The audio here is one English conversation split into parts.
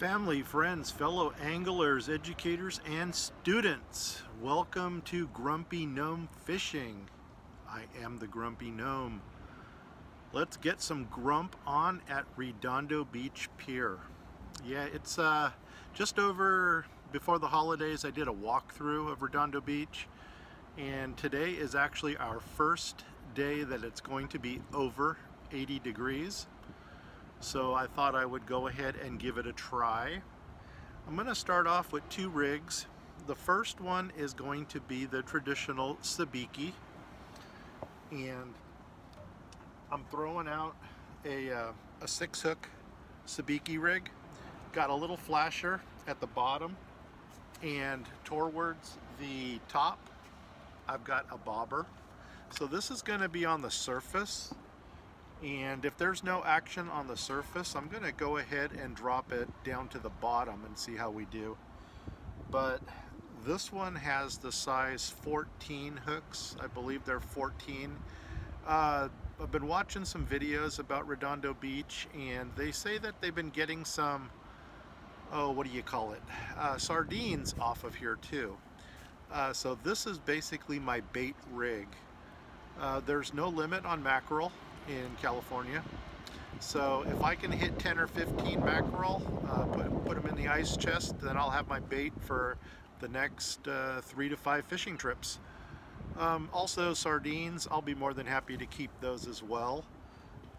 Family, friends, fellow anglers, educators, and students, welcome to Grumpy Gnome Fishing. I am the Grumpy Gnome. Let's get some grump on at Redondo Beach Pier. Yeah, it's just over before the holidays. I did a walkthrough of Redondo Beach, and today is actually our first day that it's going to be over 80 degrees. So I thought I would go ahead and give it a try. I'm going to start off with two rigs. The first one is going to be the traditional Sabiki, and I'm throwing out a 6-hook Sabiki rig. Got a little flasher at the bottom, and towards the top I've got a bobber. So this is going to be on the surface. And if there's no action on the surface, I'm going to go ahead and drop it down to the bottom and see how we do. But this one has the size 14 hooks. I believe they're 14. I've been watching some videos about Redondo Beach, and they say that they've been getting some, what do you call it, sardines off of here too. So this is basically my bait rig. There's no limit on mackerel in California, so if I can hit 10 or 15 mackerel, put them in the ice chest, then I'll have my bait for the next 3 to 5 fishing trips. Also sardines, I'll be more than happy to keep those as well.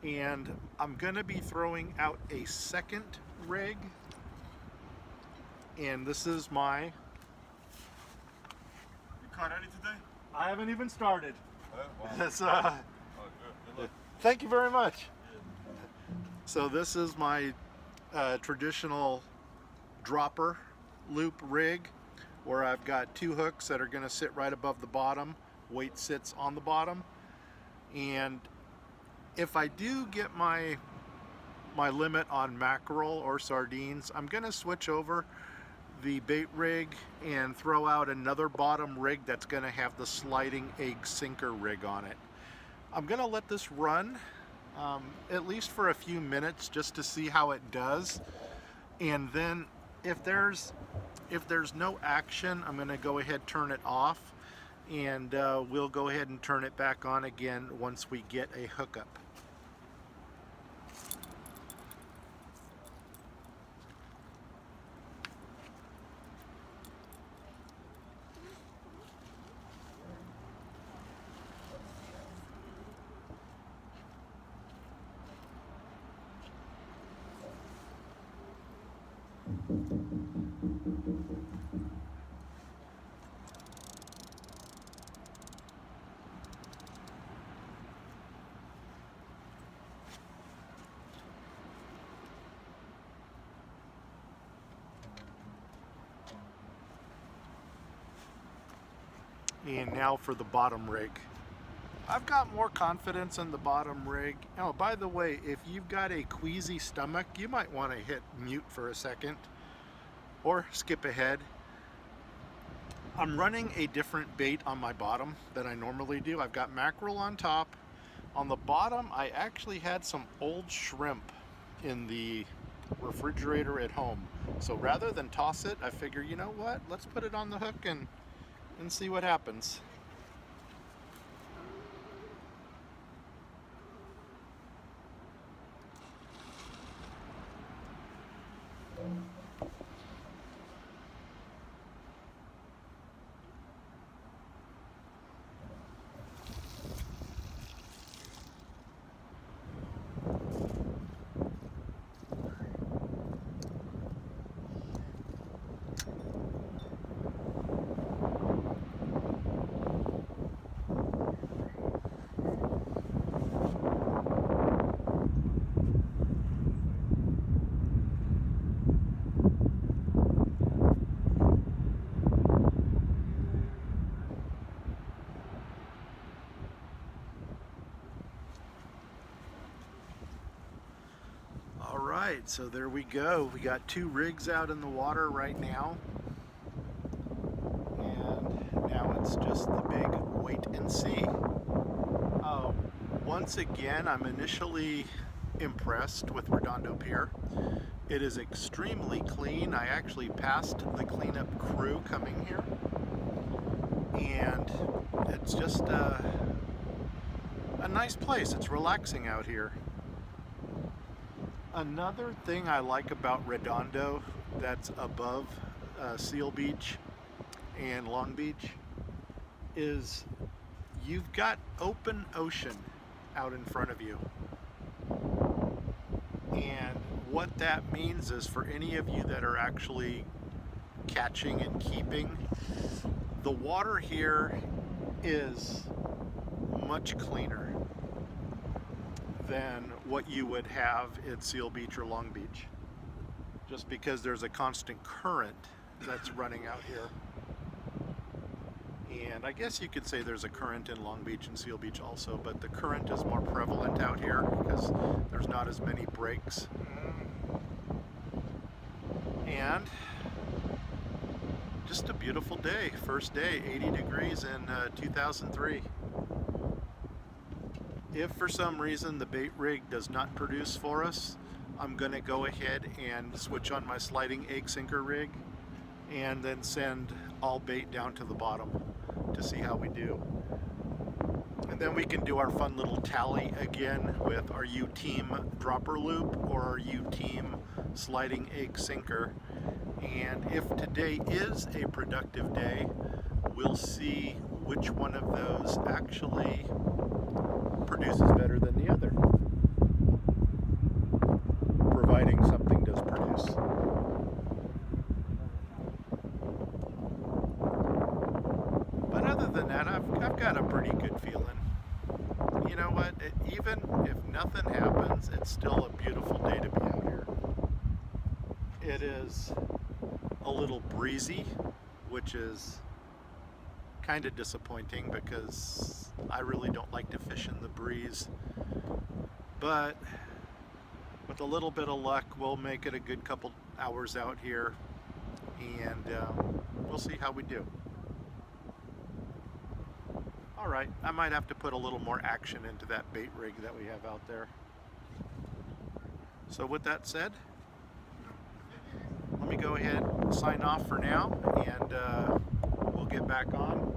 And I'm gonna be throwing out a second rig, and this is my... You caught any today? I haven't even started. Wow. That's, Oh, good. Good luck. Thank you very much. So this is my traditional dropper loop rig, where I've got 2 hooks that are going to sit right above the bottom. Weight sits on the bottom. And if I do get my limit on mackerel or sardines, I'm going to switch over the bait rig and throw out another bottom rig that's going to have the sliding egg sinker rig on it. I'm gonna let this run at least for a few minutes just to see how it does, and then if there's no action, I'm gonna go ahead, turn it off, and we'll go ahead and turn it back on again once we get a hookup. And now for the bottom rig. I've got more confidence in the bottom rig. Oh, by the way, if you've got a queasy stomach, you might want to hit mute for a second or skip ahead. I'm running a different bait on my bottom than I normally do. I've got mackerel on top. On the bottom, I actually had some old shrimp in the refrigerator at home. So rather than toss it, I figure, you know what, let's put it on the hook and see what happens. Alright, so there we go. We got 2 rigs out in the water right now. And now it's just the big wait and see. Once again, I'm initially impressed with Redondo Pier. It is extremely clean. I actually passed the cleanup crew coming here, and it's just a nice place. It's relaxing out here. Another thing I like about Redondo that's above Seal Beach and Long Beach is you've got open ocean out in front of you. And what that means is, for any of you that are actually catching and keeping, the water here is much cleaner than what you would have at Seal Beach or Long Beach, just because there's a constant current that's running out here. And I guess you could say there's a current in Long Beach and Seal Beach also, but the current is more prevalent out here because there's not as many breaks. And just a beautiful day. First day, 80 degrees in 2003. If for some reason the bait rig does not produce for us, I'm going to go ahead and switch on my sliding egg sinker rig and then send all bait down to the bottom to see how we do. And then we can do our fun little tally again with, are you team dropper loop or are you team sliding egg sinker? And if today is a productive day, we'll see which one of those actually produces better than the other, providing something does produce. But other than that, I've got a pretty good feeling. You know what, even if nothing happens, it's still a beautiful day to be out here. It is a little breezy, which is kind of disappointing because I really don't like to fish in the breeze, but with a little bit of luck we'll make it a good couple hours out here, and we'll see how we do. Alright, I might have to put a little more action into that bait rig that we have out there. So with that said, let me go ahead and sign off for now, and we'll get back on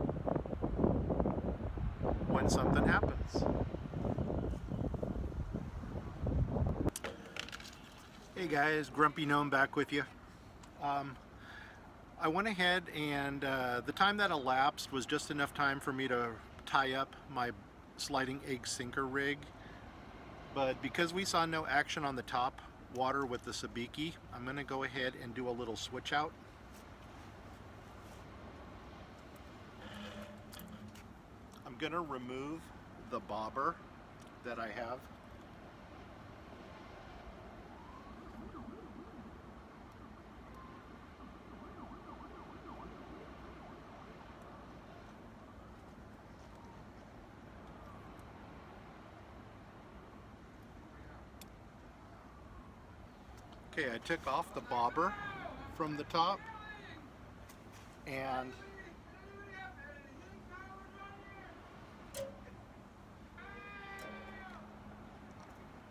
when something happens. Hey guys, Grumpy Gnome back with you. I went ahead and the time that elapsed was just enough time for me to tie up my sliding egg sinker rig, but because we saw no action on the top water with the Sabiki, I'm going to go ahead and do a little switch out. I'm going to remove the bobber that I have. Okay, I took off the bobber from the top, and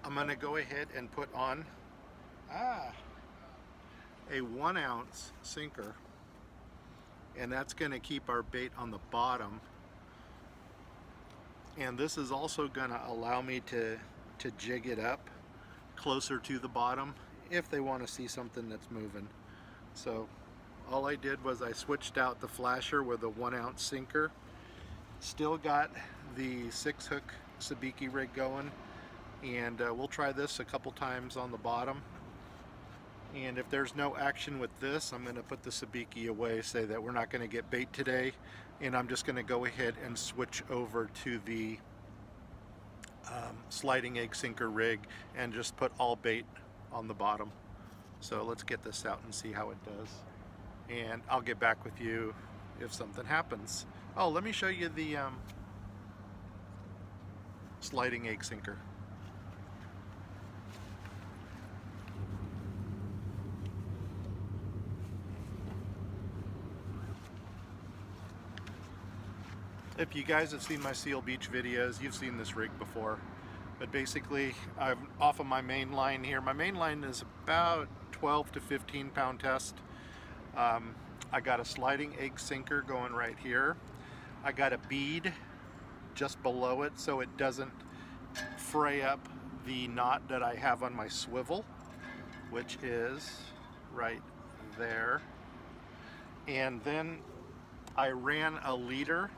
I'm going to go ahead and put on a 1 ounce sinker, and that's going to keep our bait on the bottom. And this is also going to allow me to jig it up closer to the bottom if they want to see something that's moving. So all I did was I switched out the flasher with a 1 ounce sinker. Still got the 6 hook Sabiki rig going, and we'll try this a couple times on the bottom. And if there's no action with this, I'm going to put the Sabiki away, say that we're not going to get bait today, and I'm just going to go ahead and switch over to the sliding egg sinker rig and just put all bait on the bottom. So let's get this out and see how it does, and I'll get back with you if something happens. Oh, let me show you the sliding egg sinker. If you guys have seen my Seal Beach videos, you've seen this rig before. But basically, I'm off of my main line here. My main line is about 12 to 15 pound test. I got a sliding egg sinker going right here. I got a bead just below it so it doesn't fray up the knot that I have on my swivel, which is right there. And then I ran a leader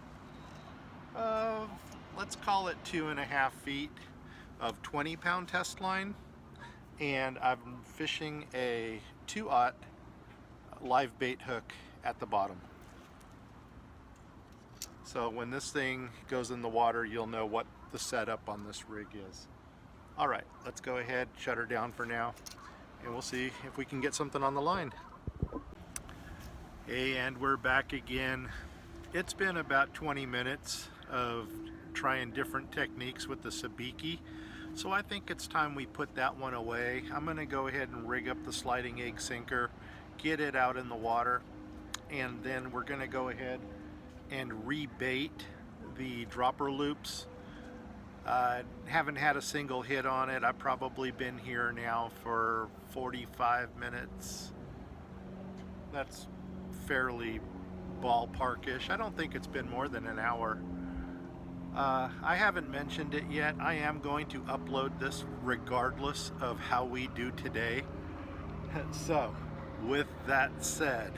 of, let's call it 2.5 feet of 20 pound test line, and I'm fishing a 2/0 live bait hook at the bottom. So when this thing goes in the water, you'll know what the setup on this rig is. All right, let's go ahead, shut her down for now, and we'll see if we can get something on the line. And we're back again. It's been about 20 minutes of trying different techniques with the Sabiki, so I think it's time we put that one away. I'm going to go ahead and rig up the sliding egg sinker, get it out in the water, and then we're going to go ahead and rebait the dropper loops. Haven't had a single hit on it. I've probably been here now for 45 minutes. That's fairly ballparkish. I don't think it's been more than an hour. I haven't mentioned it yet. I am going to upload this regardless of how we do today. So, with that said,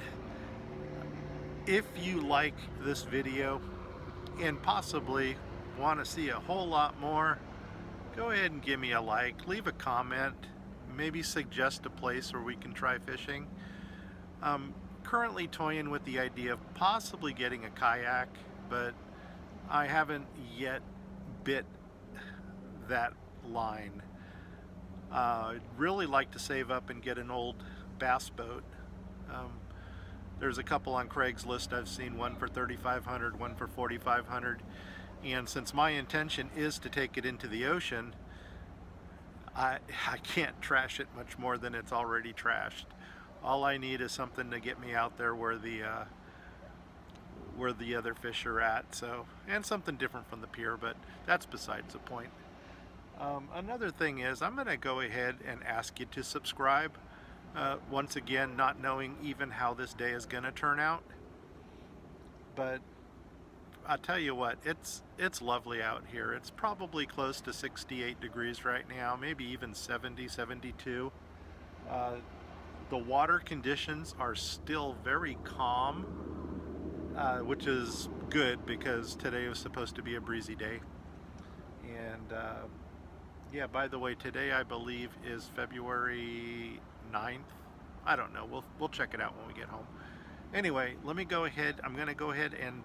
if you like this video and possibly want to see a whole lot more, go ahead and give me a like, leave a comment, maybe suggest a place where we can try fishing. I'm currently toying with the idea of possibly getting a kayak, but I haven't yet bit that line. I'd really like to save up and get an old bass boat. There's a couple on Craigslist. I've seen one for $3,500, one for $4,500, and since my intention is to take it into the ocean, I can't trash it much more than it's already trashed. All I need is something to get me out there where the other fish are at, so, and something different from the pier, but that's besides the point. Another thing is, I'm going to go ahead and ask you to subscribe. Once again, not knowing even how this day is going to turn out, but I'll tell you what, it's lovely out here. It's probably close to 68 degrees right now, maybe even 70, 72. The water conditions are still very calm, which is good because today was supposed to be a breezy day. And yeah, by the way, today I believe is February 9th. I don't know. We'll check it out when we get home. Anyway, let me go ahead. I'm going to go ahead and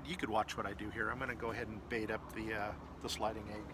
you could watch what I do here. I'm going to go ahead and bait up the sliding egg.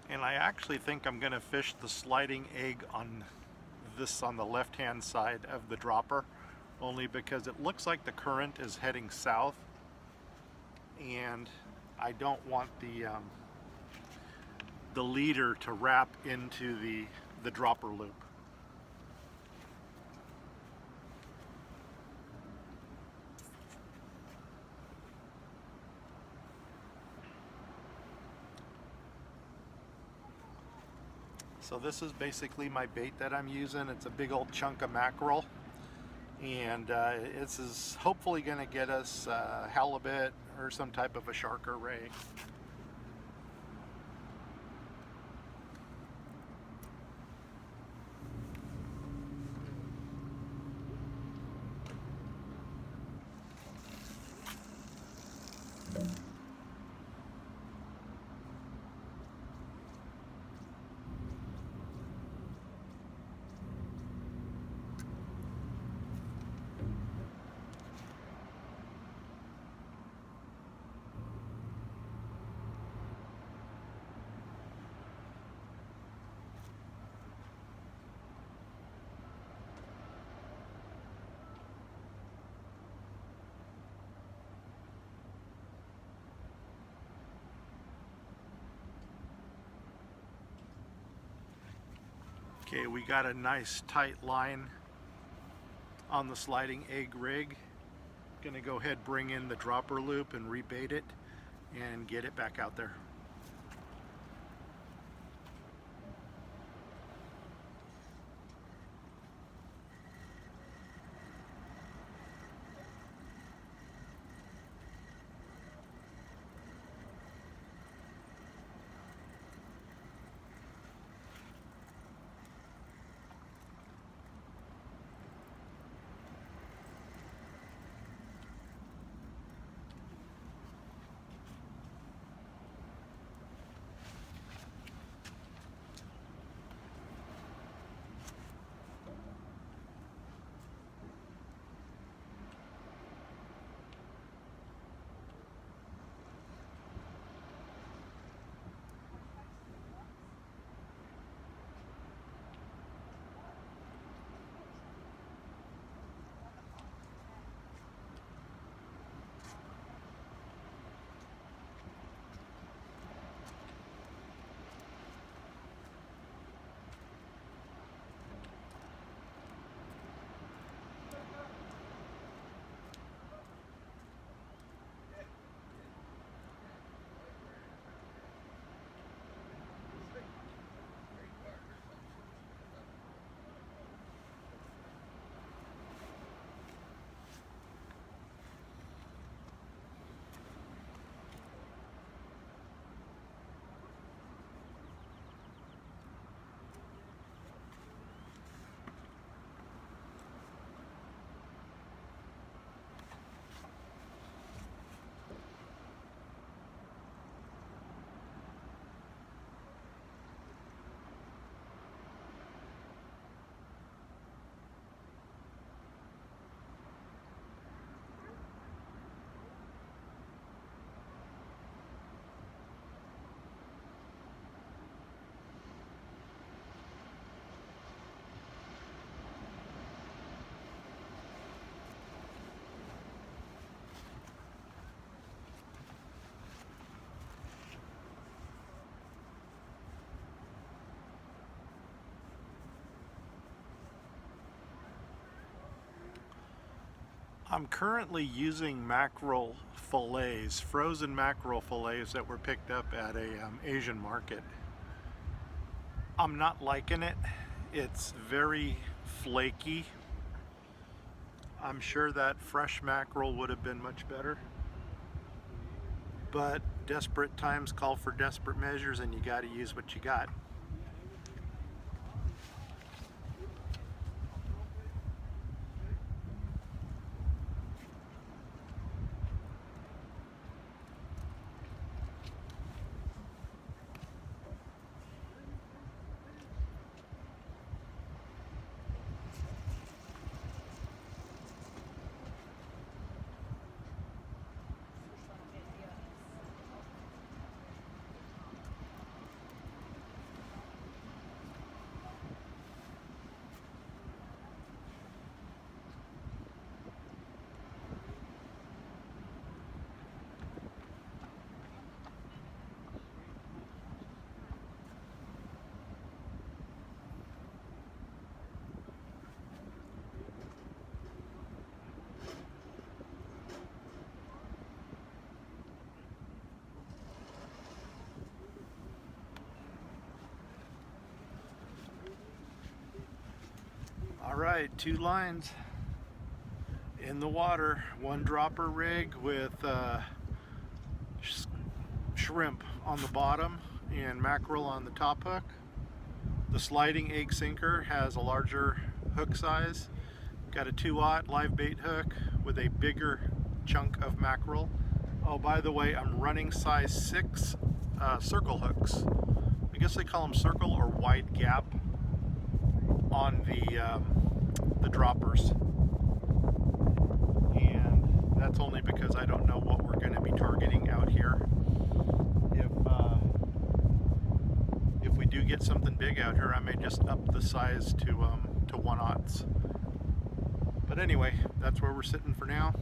And I actually think I'm going to fish the sliding egg on the left-hand side of the dropper, only because it looks like the current is heading south, and I don't want the leader to wrap into the dropper loop. So this is basically my bait that I'm using. It's a big old chunk of mackerel, and this is hopefully going to get us halibut or some type of a shark or ray. Okay, we got a nice tight line on the sliding egg rig. Gonna go ahead, bring in the dropper loop and rebait it and get it back out there. I'm currently using mackerel fillets, frozen mackerel fillets that were picked up at a Asian market. I'm not liking it. It's very flaky. I'm sure that fresh mackerel would have been much better. But desperate times call for desperate measures, and you got to use what you got. Alright, 2 lines in the water, 1 dropper rig with shrimp on the bottom and mackerel on the top hook. The sliding egg sinker has a larger hook size. Got a 2/0 live bait hook with a bigger chunk of mackerel. Oh, by the way, I'm running size 6 circle hooks. I guess they call them circle or wide gap on the droppers, and that's only because I don't know what we're going to be targeting out here. If we do get something big out here, I may just up the size to 1/0. But anyway, that's where we're sitting for now,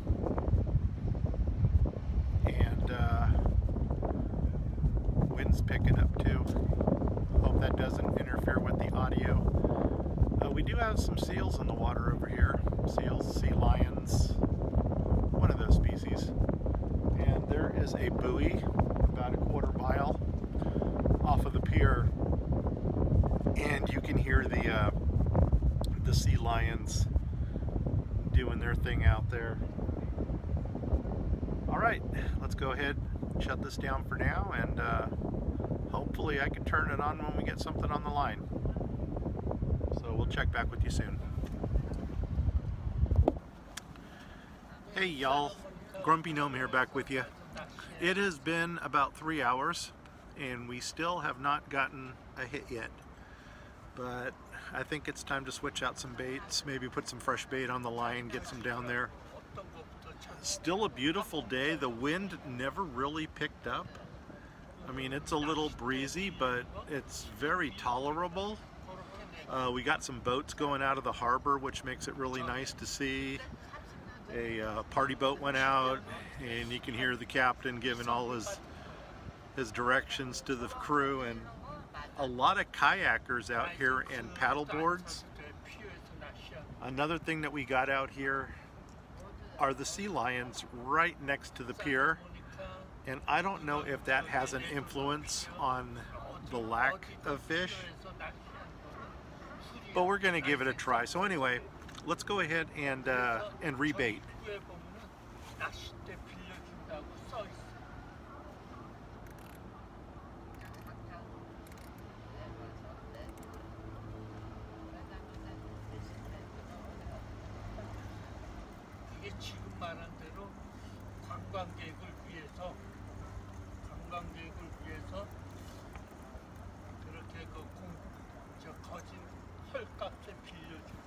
and wind's picking up too. Hope that doesn't interfere with the audio. do have some seals in the water over here. Seals, sea lions, one of those species. And there is a buoy about a quarter mile off of the pier, and you can hear the sea lions doing their thing out there. All right, let's go ahead and shut this down for now, and hopefully I can turn it on when we get something on the line. So we'll check back with you soon. Hey y'all, Grumpy Gnome here, back with you. It has been about 3 hours and we still have not gotten a hit yet. But I think it's time to switch out some baits, maybe put some fresh bait on the line, get some down there. Still a beautiful day. The wind never really picked up. I mean, it's a little breezy, but it's very tolerable. We got some boats going out of the harbor, which makes it really nice to see. A party boat went out, and you can hear the captain giving all his directions to the crew, and a lot of kayakers out here and paddle boards. Another thing that we got out here are the sea lions right next to the pier, and I don't know if that has an influence on the lack of fish, but we're gonna give it a try. So anyway, let's go ahead and rebait. 지금 말한 대로 관광객을 위해서 그렇게 거진 헐값에 빌려주고.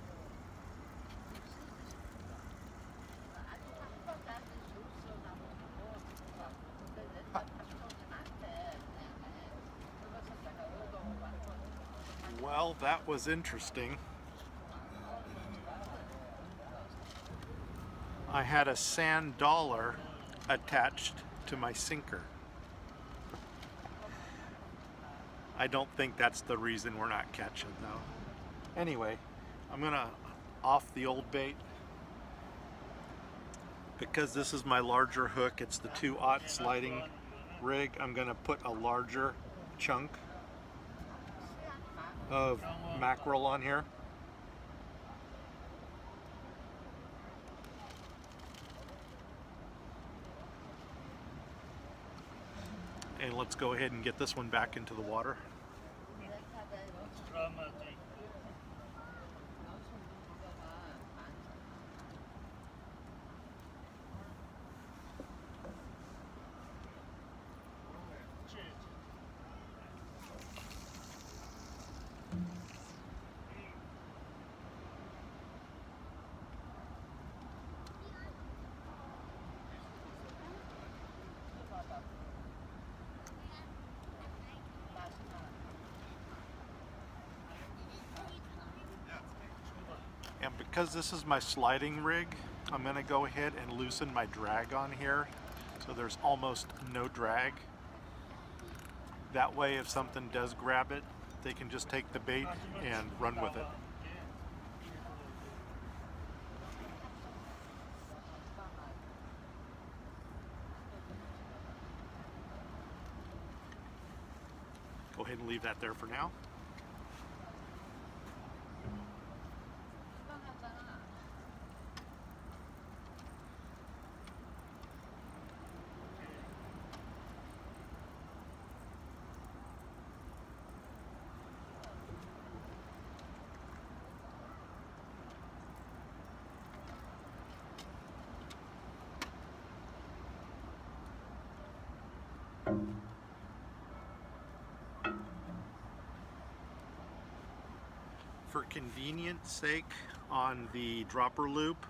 Well, that was interesting. I had a sand dollar attached to my sinker. I don't think that's the reason we're not catching though. Anyway, I'm gonna off the old bait because this is my larger hook. It's the 2/0 sliding rig. I'm gonna put a larger chunk of mackerel on here. And let's go ahead and get this one back into the water. And because this is my sliding rig, I'm going to go ahead and loosen my drag on here so there's almost no drag. That way if something does grab it, they can just take the bait and run with it. Go ahead and leave that there for now. For convenience sake, on the dropper loop,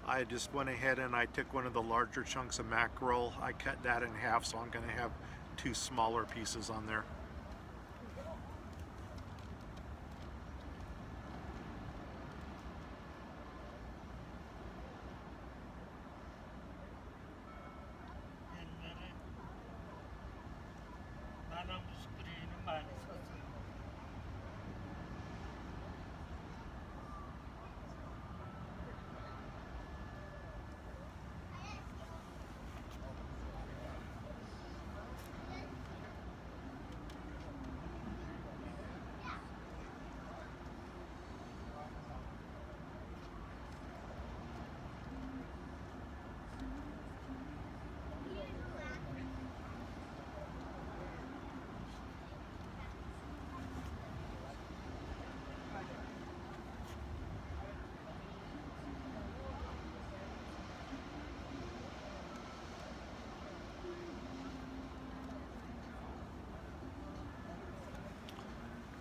I just went ahead and I took one of the larger chunks of mackerel. I cut that in half, so I'm going to have 2 smaller pieces on there.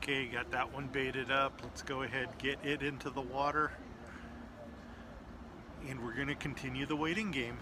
Okay, got that one baited up. Let's go ahead and get it into the water. And we're gonna continue the waiting game.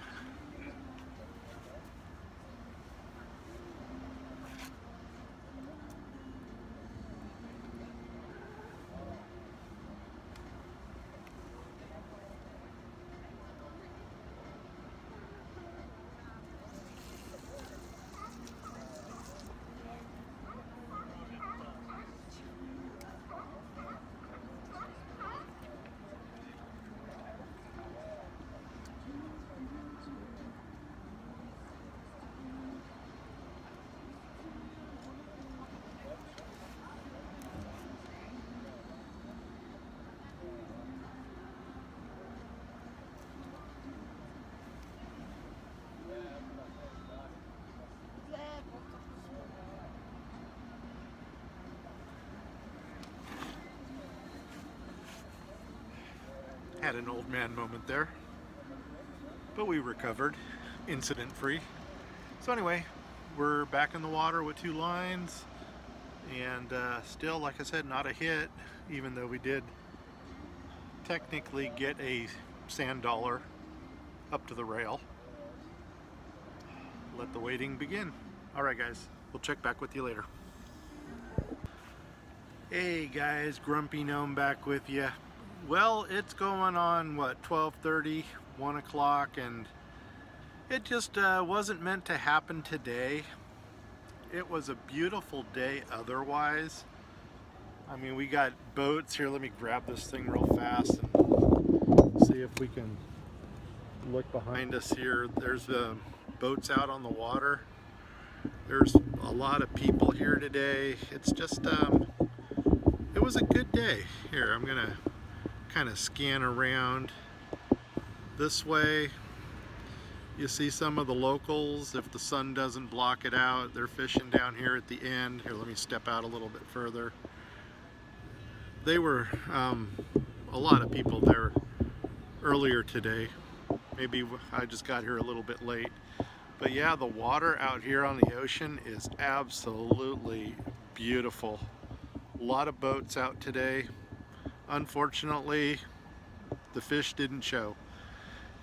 Had an old man moment there, but we recovered incident free. So anyway, we're back in the water with 2 lines, and still, like I said, not a hit, even though we did technically get a sand dollar up to the rail. Let the waiting begin. All right, guys, we'll check back with you later. Hey guys, Grumpy Gnome back with you. Well, it's going on, what, 12:30, 1 o'clock, and it just wasn't meant to happen today. It was a beautiful day otherwise. I mean, we got boats here. Let me grab this thing real fast and see if we can look behind us here. There's boats out on the water. There's a lot of people here today. It's just, it was a good day. Here, I'm gonna kind of scan around this way. You see some of the locals, if the sun doesn't block it out, they're fishing down here at the end. Here, let me step out a little bit further. They were a lot of people there earlier today. Maybe I just got here a little bit late. But yeah, the water out here on the ocean is absolutely beautiful. A lot of boats out today. Unfortunately, the fish didn't show.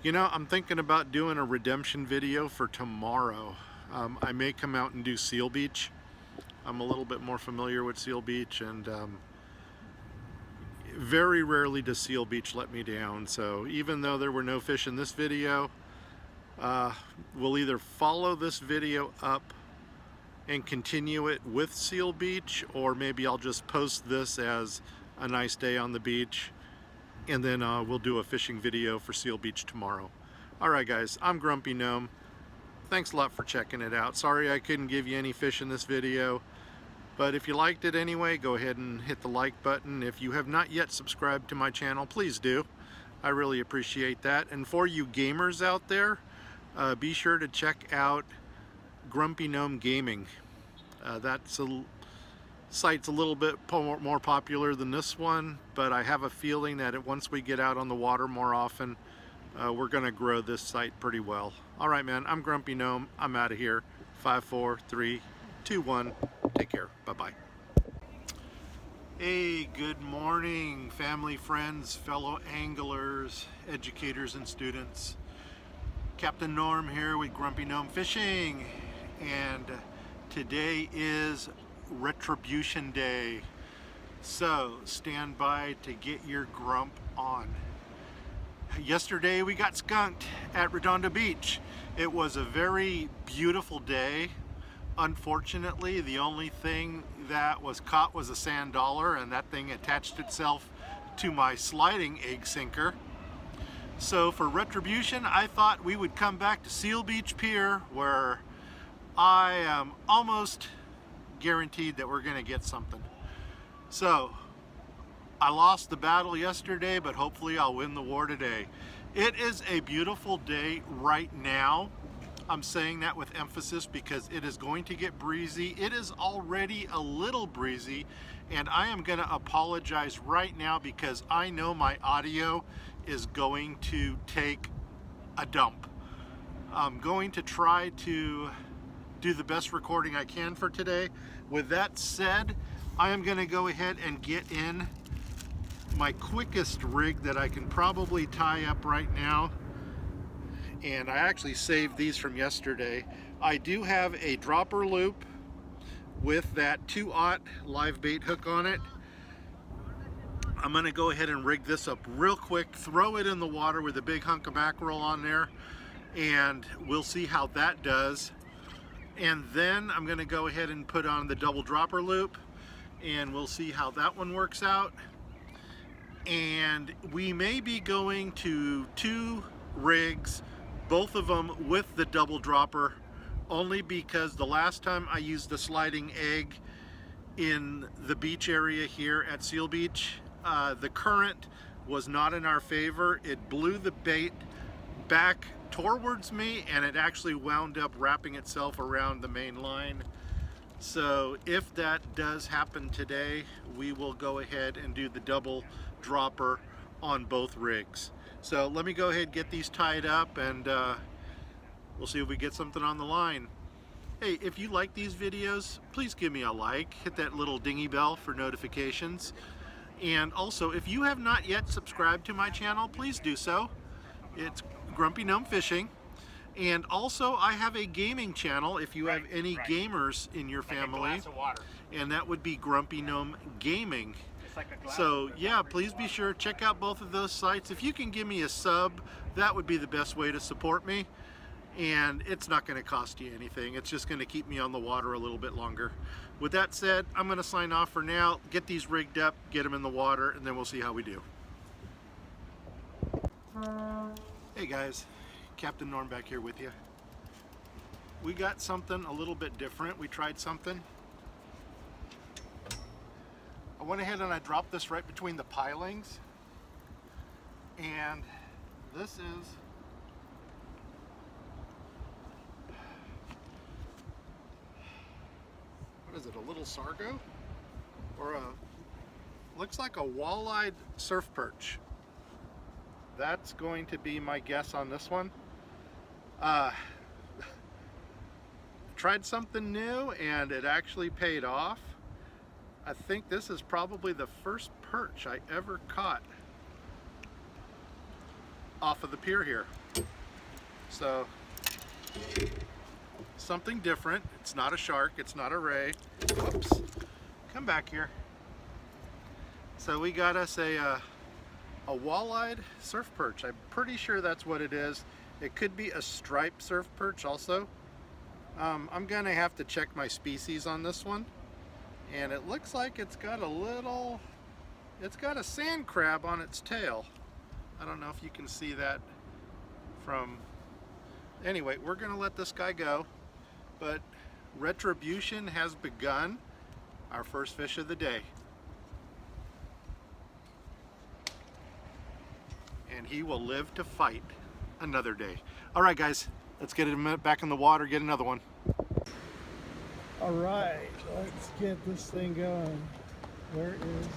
You know, I'm thinking about doing a redemption video for tomorrow. I may come out and do Seal Beach. I'm a little bit more familiar with Seal Beach, and very rarely does Seal Beach let me down. So even though there were no fish in this video, we'll either follow this video up and continue it with Seal Beach, or maybe I'll just post this as a nice day on the beach, and then we'll do a fishing video for Seal Beach tomorrow. Alright guys, I'm Grumpy Gnome. Thanks a lot for checking it out. Sorry I couldn't give you any fish in this video, but if you liked it anyway, go ahead and hit the like button. If you have not yet subscribed to my channel, please do. I really appreciate that. And for you gamers out there, be sure to check out Grumpy Gnome Gaming. That's a site's a little bit more popular than this one, but I have a feeling that once we get out on the water more often, we're gonna grow this site pretty well. All right, man, I'm Grumpy Gnome. I'm out of here. 5, 4, 3, 2, 1. Take care. Bye-bye. Hey, good morning, family, friends, fellow anglers, educators, and students. Captain Norm here with Grumpy Gnome Fishing, and today is Retribution Day, so stand by to get your grump on. Yesterday we got skunked at Redondo Beach. It was a very beautiful day. Unfortunately, the only thing that was caught was a sand dollar, and that thing attached itself to my sliding egg sinker. So for Retribution, I thought we would come back to Seal Beach Pier, where I am almost guaranteed that we're gonna get something. So I lost the battle yesterday, but hopefully I'll win the war today. It is a beautiful day right now. I'm saying that with emphasis because it is going to get breezy. It is already a little breezy, and I am gonna apologize right now because I know my audio is going to take a dump. I'm going to try to do the best recording I can for today. With that said, I am going to go ahead and get in my quickest rig that I can probably tie up right now. And I actually saved these from yesterday. I do have a dropper loop with that 2/0 live bait hook on it. I'm going to go ahead and rig this up real quick, throw it in the water with a big hunk of mackerel on there, and we'll see how that does. And then I'm going to go ahead and put on the double dropper loop, and we'll see how that one works out. And we may be going to 2 rigs, both of them with the double dropper, only because the last time I used the sliding egg in the beach area here at Seal Beach, the current was not in our favor. It blew the bait back towards me, and it actually wound up wrapping itself around the main line. So if that does happen today, we will go ahead and do the double dropper on both rigs. So let me go ahead and get these tied up, and we'll see if we get something on the line. Hey, if you like these videos, please give me a like, hit that little dingy bell for notifications. And also, if you have not yet subscribed to my channel, please do so. It's Grumpy Gnome Fishing. And also, I have a gaming channel if you have any gamers in your family. And that would be Grumpy Gnome Gaming. So yeah, please be sure to check out both of those sites. If you can give me a sub, that would be the best way to support me. And it's not going to cost you anything. It's just going to keep me on the water a little bit longer. With that said, I'm going to sign off for now, get these rigged up, get them in the water, and then we'll see how we do. Hey guys, Captain Norm back here with you. We got something a little bit different. We tried something. I went ahead and I dropped this right between the pilings. And this is what is it, a little sargo? Or looks like a walleyed surf perch. That's going to be my guess on this one. Tried something new and it actually paid off. I think this is probably the first perch I ever caught off of the pier here. So something different. It's not a shark, it's not a ray. Whoops. Come back here. So we got us a walleyed surf perch. I'm pretty sure that's what it is. It could be a striped surf perch also. I'm gonna have to check my species on this one. And it looks like it's got a sand crab on its tail. I don't know if you can see that from, anyway, we're gonna let this guy go. But Retribution has begun, our first fish of the day. And he will live to fight another day. All right, guys, let's get him back in the water, get another one. All right, let's get this thing going. Where is...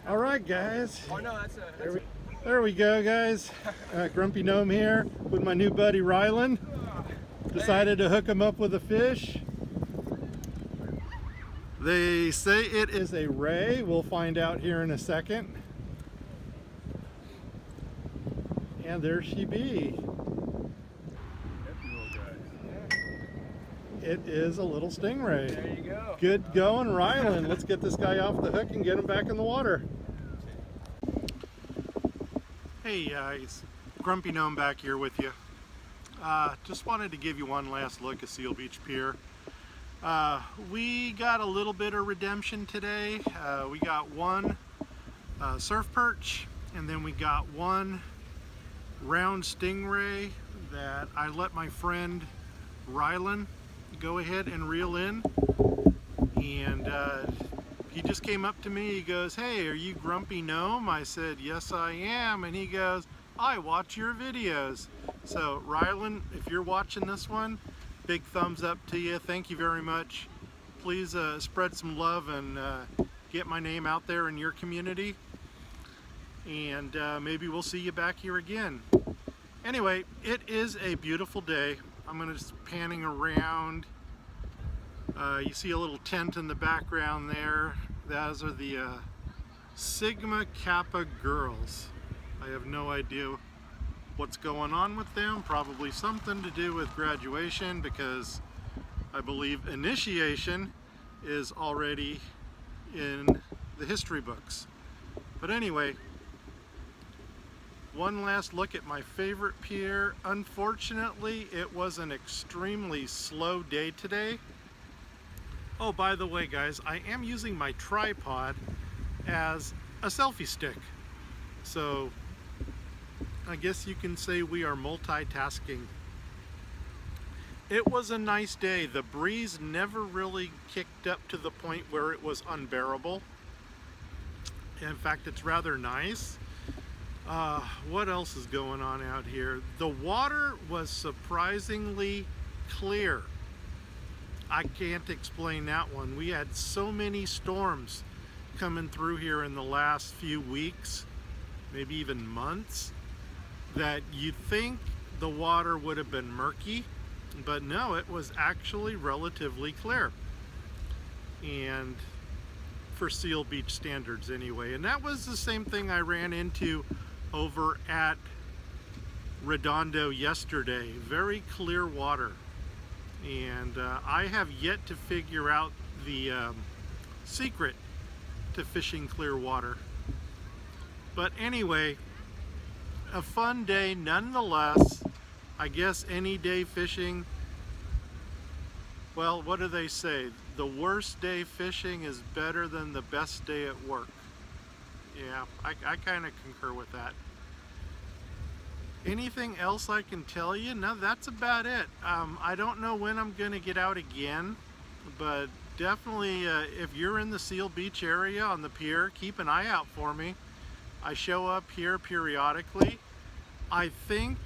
All right, guys. Oh no, that's There we go, guys. Grumpy Gnome here with my new buddy Rylan. Decided to hook him up with a fish. They say it is a ray. We'll find out here in a second. And there she be. It is a little stingray. There you go. Good going, Rylan. Let's get this guy off the hook and get him back in the water. Hey guys, Grumpy Gnome back here with you. Just wanted to give you one last look at Seal Beach Pier. We got a little bit of redemption today. We got one surf perch, and then we got one round stingray that I let my friend Rylan go ahead and reel in. And he just came up to me, he goes, "Hey, are you Grumpy Gnome?" I said, "Yes, I am." And he goes, "I watch your videos." So Rylan, if you're watching this one, big thumbs up to you. Thank you very much. Please spread some love and get my name out there in your community. And maybe we'll see you back here again. Anyway, it is a beautiful day. I'm gonna just panning around. You see a little tent in the background there. Those are the Sigma Kappa girls. I have no idea what's going on with them. Probably something to do with graduation, because I believe initiation is already in the history books. But anyway, one last look at my favorite pier. Unfortunately, it was an extremely slow day today. Oh, by the way, guys, I am using my tripod as a selfie stick. So I guess you can say we are multitasking. It was a nice day. The breeze never really kicked up to the point where it was unbearable. In fact, it's rather nice. What else is going on out here? The water was surprisingly clear. I can't explain that one. We had so many storms coming through here in the last few weeks, maybe even months, that you'd think the water would have been murky, but no, it was actually relatively clear. And for Seal Beach standards anyway. And that was the same thing I ran into over at Redondo yesterday. Very clear water. And I have yet to figure out the secret to fishing clear water. But anyway, a fun day nonetheless. I guess any day fishing, well, what do they say? The worst day fishing is better than the best day at work. Yeah, I kind of concur with that. Anything else I can tell you? No, that's about it. I don't know when I'm going to get out again, but definitely if you're in the Seal Beach area on the pier, keep an eye out for me. I show up here periodically. I think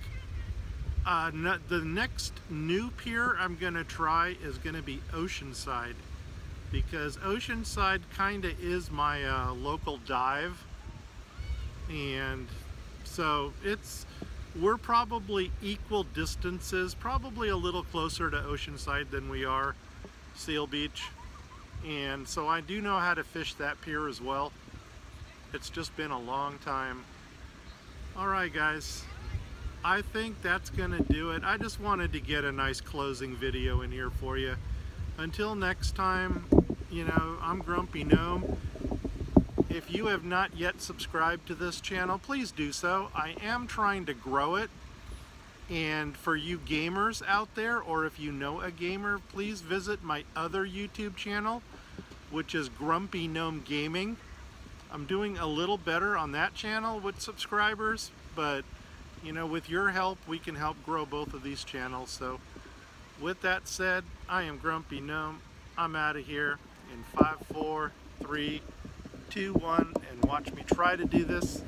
the next new pier I'm going to try is going to be Oceanside, because Oceanside kind of is my local dive, and so we're probably equal distances, probably a little closer to Oceanside than we are Seal Beach, and so I do know how to fish that pier as well. It's just been a long time. Alright guys, I think that's gonna do it. I just wanted to get a nice closing video in here for you. Until next time, you know, I'm Grumpy Gnome. If you have not yet subscribed to this channel, please do so. I am trying to grow it. And for you gamers out there, or if you know a gamer, please visit my other YouTube channel, which is Grumpy Gnome Gaming. I'm doing a little better on that channel with subscribers, but you know, with your help, we can help grow both of these channels. So with that said, I am Grumpy Gnome. I'm out of here in 5, 4, 3, 2, 1, and watch me try to do this